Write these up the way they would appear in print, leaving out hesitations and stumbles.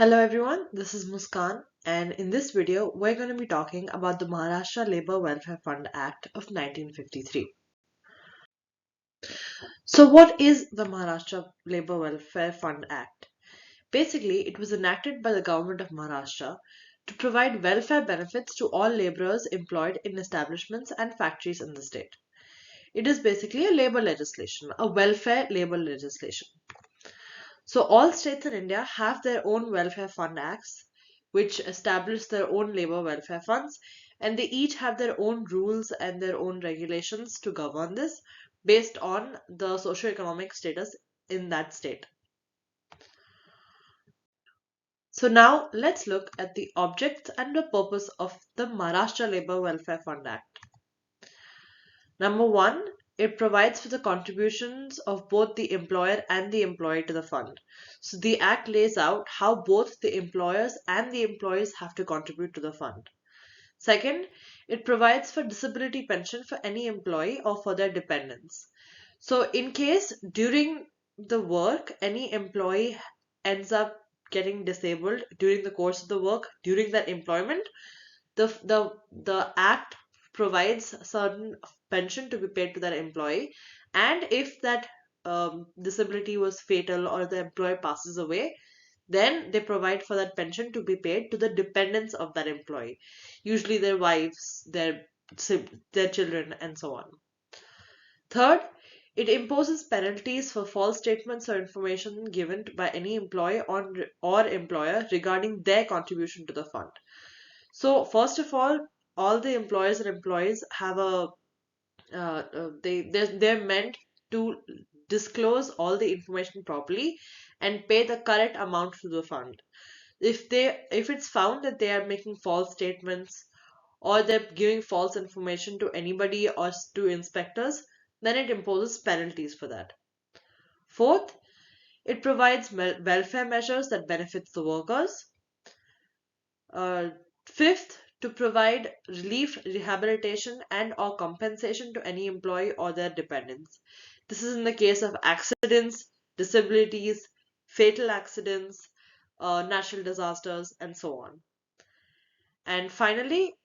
Hello everyone, this is Muskaan, and in this video we're going to be talking about the Maharashtra Labour Welfare Fund Act of 1953. So what is the Maharashtra Labour Welfare Fund Act? Basically, it was enacted by the government of Maharashtra to provide welfare benefits to all labourers employed in establishments and factories in the state. It is basically a labour legislation, a welfare labour legislation. So all states in India have their own welfare fund acts, which establish their own labor welfare funds, and they each have their own rules and their own regulations to govern this based on the socioeconomic status in that state. So now let's look at the objects and the purpose of the Maharashtra Labour Welfare Fund Act. Number one, it provides for the contributions of both the employer and the employee to the fund. So the Act lays out how both the employers and the employees have to contribute to the fund. Second, it provides for disability pension for any employee or for their dependents. So in case during the work, any employee ends up getting disabled during the course of the work, during that employment, the act provides certain pension to be paid to that employee, and if that disability was fatal or the employee passes away, then they provide for that pension to be paid to the dependents of that employee, usually their wives, their children, and so on. Third, it imposes penalties for false statements or information given by any employee or employer regarding their contribution to the fund. So first of all the employers and employees have they're meant to disclose all the information properly and pay the correct amount to the fund. If it's found that they are making false statements or they're giving false information to anybody or to inspectors, then it imposes penalties for that. Fourth, it provides welfare measures that benefits the workers. Uh, Fifth, to provide relief, rehabilitation, and or compensation to any employee or their dependents. This is in the case of accidents, disabilities, fatal accidents, natural disasters, and so on. And finally,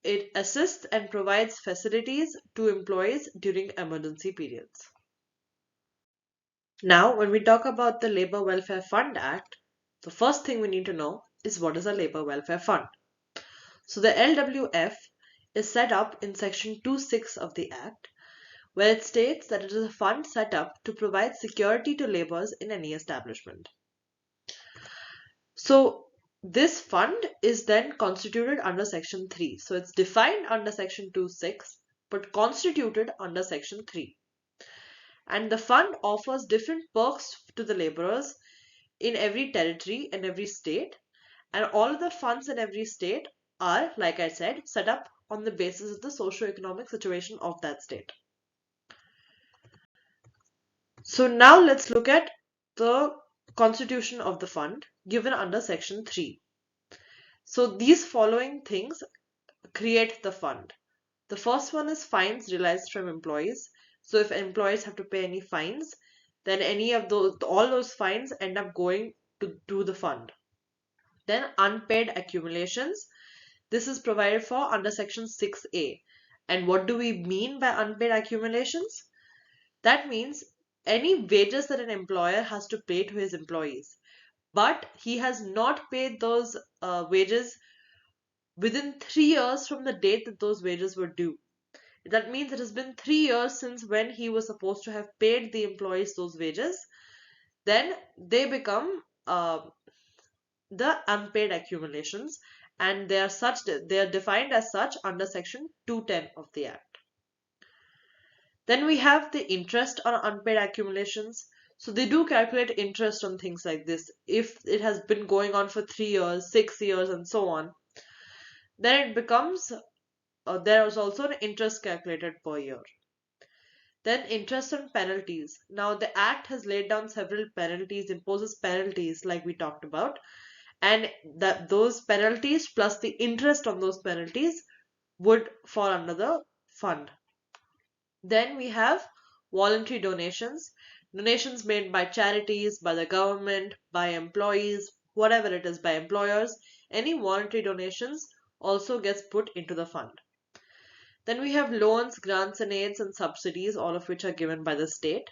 it assists and provides facilities to employees during emergency periods. Now, when we talk about the Labour Welfare Fund Act, the first thing we need to know is what is a Labour Welfare Fund. So the LWF is set up in section 2(6) of the Act, where it states that it is a fund set up to provide security to laborers in any establishment. So this fund is then constituted under section 3. So it's defined under section 2(6) but constituted under section 3. And the fund offers different perks to the laborers in every territory and every state, and all of the funds in every state are, like I said, set up on the basis of the socio-economic situation of that state. So now let's look at the constitution of the fund given under section 3. So these following things create the fund. The first one is fines realized from employees. So if employees have to pay any fines, then all those fines end up going to the fund. Then unpaid accumulations. This is provided for under section 6A. And what do we mean by unpaid accumulations? That means any wages that an employer has to pay to his employees, but he has not paid those wages within 3 years from the date that those wages were due. That means it has been 3 years since when he was supposed to have paid the employees those wages. Then they become the unpaid accumulations, and they are defined as such under section 210 of the Act. Then we have the interest on unpaid accumulations. So they do calculate interest on things like this. If it has been going on for 3 years, 6 years, and so on, then it becomes there is also an interest calculated per year. Then interest and penalties. Now the Act has laid down several penalties, imposes penalties like we talked about, and that those penalties plus the interest on those penalties would fall under the fund. Then we have voluntary donations made by charities, by the government, by employees, whatever it is by employers, any voluntary donations also gets put into the fund. Then we have loans, grants and aids and subsidies, all of which are given by the state.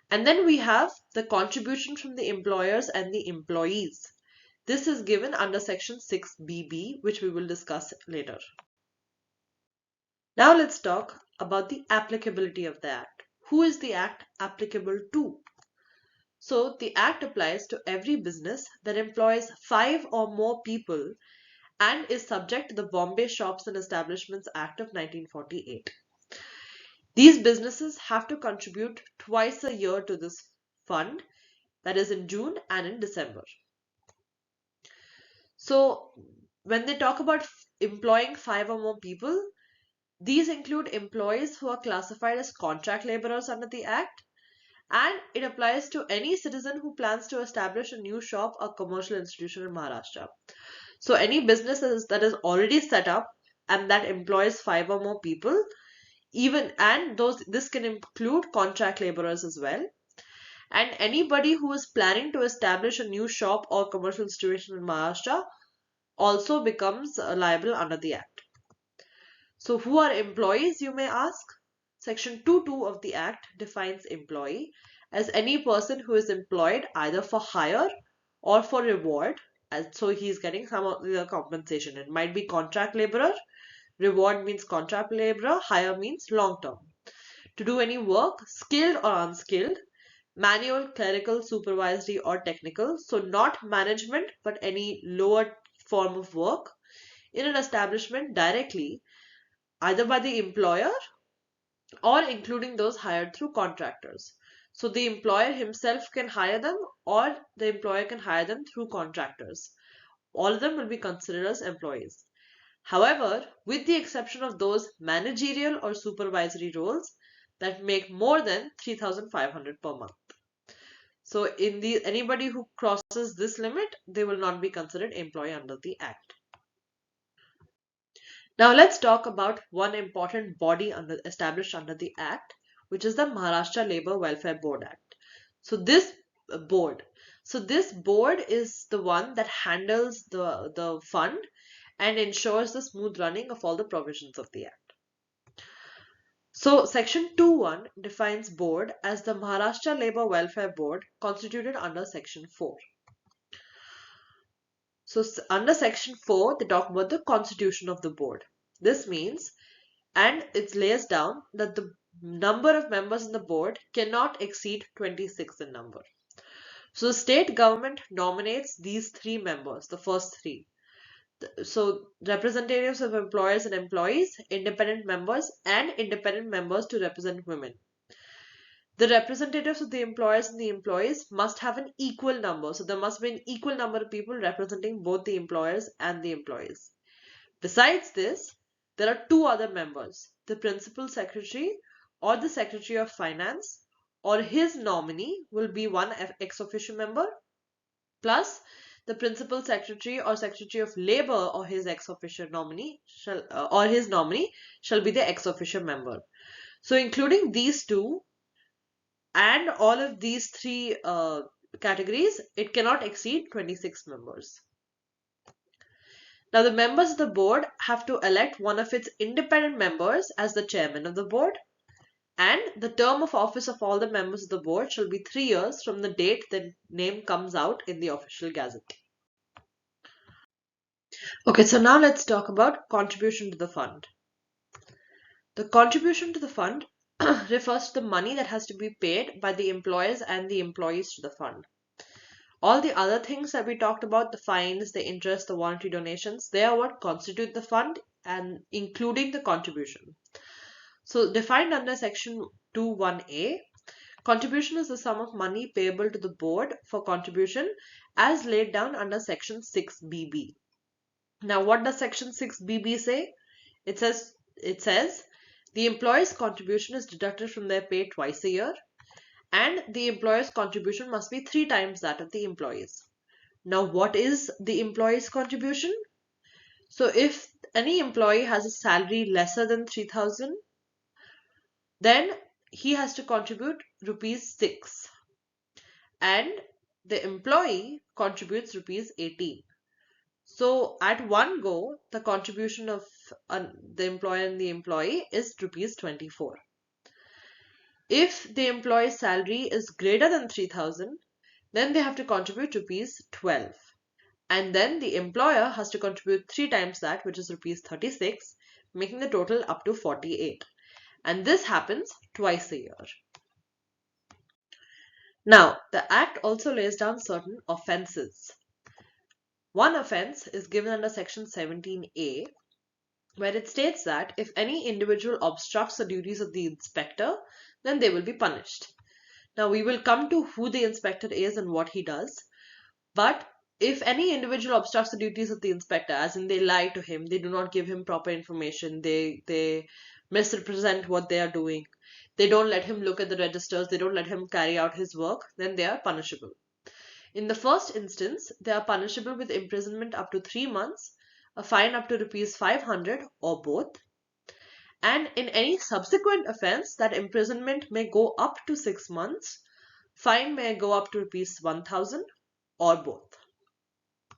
And then we have the contribution from the employers and the employees. This is given under section 6BB, which we will discuss later. Now let's talk about the applicability of the Act. Who is the Act applicable to? So the Act applies to every business that employs 5 or more people and is subject to the Bombay Shops and Establishments Act of 1948. These businesses have to contribute twice a year to this fund, that is in June and in December. So when they talk about employing 5 or more people, these include employees who are classified as contract laborers under the Act, and it applies to any citizen who plans to establish a new shop or commercial institution in Maharashtra. So any business that is already set up and that employs 5 or more people, this can include contract laborers as well. And anybody who is planning to establish a new shop or commercial institution in Maharashtra also becomes liable under the Act. So who are employees, you may ask? Section 2.2 of the Act defines employee as any person who is employed either for hire or for reward, and so he is getting some of the compensation. It might be contract laborer, reward means contract laborer, hire means long term. To do any work, skilled or unskilled, manual, clerical, supervisory or technical, so not management but any lower form of work in an establishment directly, either by the employer or including those hired through contractors. So the employer himself can hire them or the employer can hire them through contractors. All of them will be considered as employees. However, with the exception of those managerial or supervisory roles that make more than 3,500 per month. So anybody who crosses this limit, they will not be considered employee under the Act. Now let's talk about one important body established under the Act, which is the Maharashtra Labour Welfare Board Act. So this board is the one that handles the fund and ensures the smooth running of all the provisions of the Act. So section 2.1 defines board as the Maharashtra Labour Welfare Board constituted under section 4. So under section 4, they talk about the constitution of the board. This means, and it lays down that the number of members in the board cannot exceed 26 in number. So the state government nominates these 3 members, the first 3. So representatives of employers and employees, independent members, and independent members to represent women. The representatives of the employers and the employees must have an equal number. So there must be an equal number of people representing both the employers and the employees. Besides this, there are 2 other members, the principal secretary or the secretary of finance or his nominee will be one ex officio member, plus the principal secretary or secretary of labor or his ex officio nominee shall be the ex officio member. So including these 2 and all of these 3 categories, it cannot exceed 26 members. Now the members of the board have to elect one of its independent members as the chairman of the board, and the term of office of all the members of the board shall be 3 years from the date the name comes out in the official gazette. Okay, so now let's talk about contribution to the fund. The contribution to the fund refers to the money that has to be paid by the employers and the employees to the fund. All the other things that we talked about, the fines, the interest, the voluntary donations, they are what constitute the fund and including the contribution. So defined under section 2.1a, contribution is the sum of money payable to the board for contribution as laid down under section 6BB. Now what does section 6BB say? It says the employee's contribution is deducted from their pay twice a year, and the employer's contribution must be 3 times that of the employee's. Now what is the employee's contribution? So if any employee has a salary lesser than 3,000, then he has to contribute rupees 6, and the employee contributes rupees 18. So at one go, the contribution of the employer and the employee is rupees 24. If the employee's salary is greater than 3,000, then they have to contribute rupees 12. And then the employer has to contribute 3 times that, which is rupees 36, making the total up to 48. And this happens twice a year. Now, the Act also lays down certain offences. One offence is given under Section 17A, where it states that if any individual obstructs the duties of the inspector, then they will be punished. Now, we will come to who the inspector is and what he does. But if any individual obstructs the duties of the inspector, as in they lie to him, they do not give him proper information, they misrepresent what they are doing, they don't let him look at the registers, they don't let him carry out his work, then they are punishable. In the first instance, they are punishable with imprisonment up to 3 months, a fine up to rupees 500 or both. And in any subsequent offence, that imprisonment may go up to 6 months, fine may go up to rupees 1,000 or both.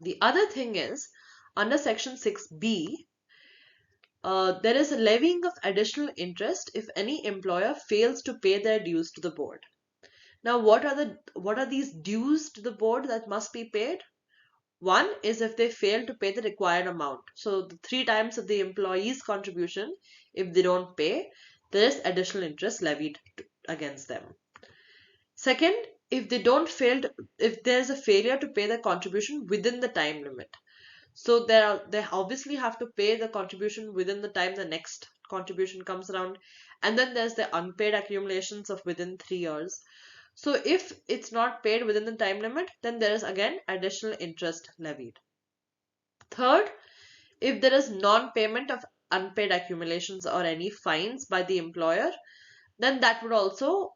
The other thing is, under Section 6B, there is a levying of additional interest if any employer fails to pay their dues to the board. Now, what are these dues to the board that must be paid? One is if they fail to pay the required amount. So the 3 times of the employee's contribution, if they don't pay, there is additional interest levied against them. Second, if there is a failure to pay the contribution within the time limit. So they obviously have to pay the contribution within the time the next contribution comes around, and then there's the unpaid accumulations of within 3 years. So if it's not paid within the time limit, then there is again additional interest levied. Third, if there is non-payment of unpaid accumulations or any fines by the employer, then that would also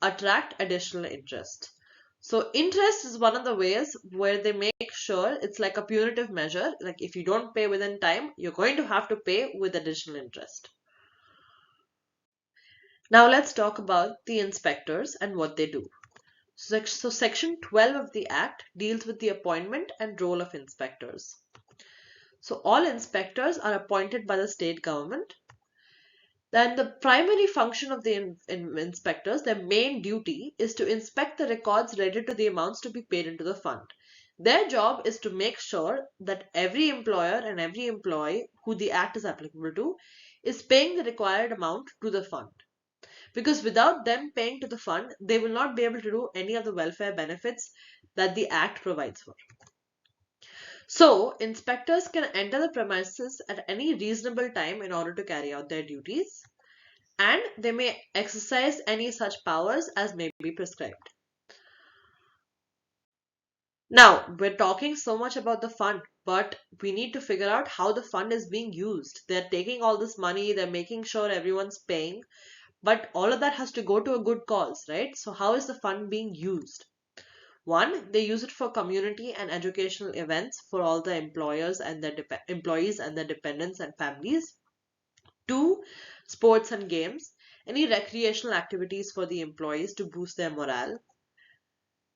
attract additional interest. So interest is one of the ways where they make sure it's like a punitive measure. Like if you don't pay within time, you're going to have to pay with additional interest. Now let's talk about the inspectors and what they do. So Section 12 of the Act deals with the appointment and role of inspectors. So all inspectors are appointed by the state government. Then the primary function of the inspectors, their main duty is to inspect the records related to the amounts to be paid into the fund. Their job is to make sure that every employer and every employee who the Act is applicable to is paying the required amount to the fund. Because without them paying to the fund, they will not be able to do any of the welfare benefits that the Act provides for. So, inspectors can enter the premises at any reasonable time in order to carry out their duties, and they may exercise any such powers as may be prescribed. Now, we're talking so much about the fund, but we need to figure out how the fund is being used. They're taking all this money, they're making sure everyone's paying, but all of that has to go to a good cause, right? So how is the fund being used? One, they use it for community and educational events for all the employers and their employees and their dependents and families. Two, sports and games, any recreational activities for the employees to boost their morale.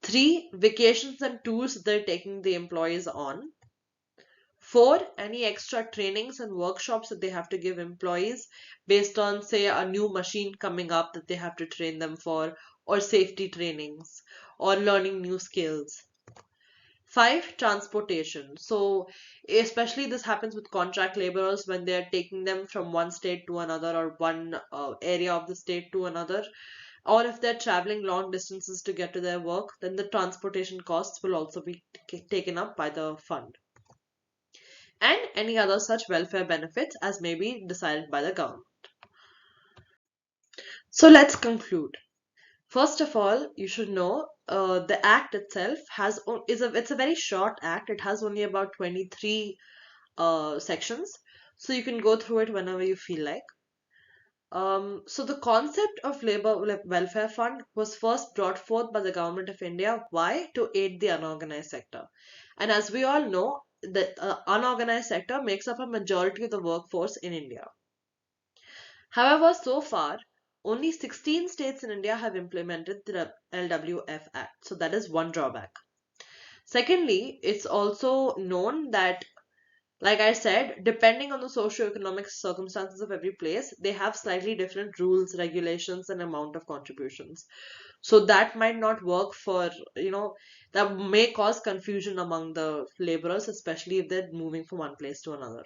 Three, vacations and tours they're taking the employees on. Four, any extra trainings and workshops that they have to give employees based on, say, a new machine coming up that they have to train them for, or safety trainings, or learning new skills. Five, transportation. So, especially this happens with contract laborers when they are taking them from one state to another or one area of the state to another. Or if they're traveling long distances to get to their work, then the transportation costs will also be taken up by the fund. And any other such welfare benefits as may be decided by the government. So let's conclude. First of all, you should know the Act itself it's a very short Act. It has only about 23 sections, so you can go through it whenever you feel like. So the concept of Labour Welfare Fund was first brought forth by the Government of India. Why? To aid the unorganized sector. And as we all know, the unorganized sector makes up a majority of the workforce in India. However, so far, only 16 states in India have implemented the LWF Act. So that is one drawback. Secondly, it's also known that, like I said, depending on the socio-economic circumstances of every place, they have slightly different rules, regulations, and amount of contributions. So that might not work for, that may cause confusion among the laborers, especially if they're moving from one place to another.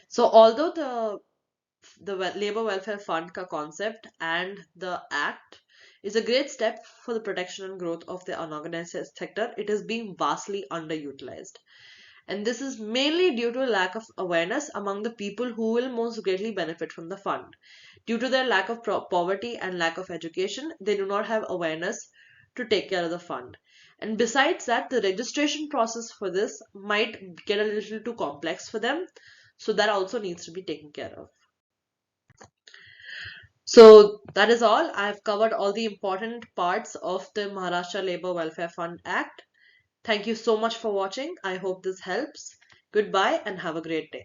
So although the labor welfare fund ka concept and the act is a great step for the protection and growth of the unorganized sector, it is being vastly underutilized. And this is mainly due to a lack of awareness among the people who will most greatly benefit from the fund. Due to their lack of poverty and lack of education, they do not have awareness to take care of the fund. And besides that, the registration process for this might get a little too complex for them. So that also needs to be taken care of. So that is all. I've covered all the important parts of the Maharashtra Labour Welfare Fund Act. Thank you so much for watching. I hope this helps. Goodbye and have a great day.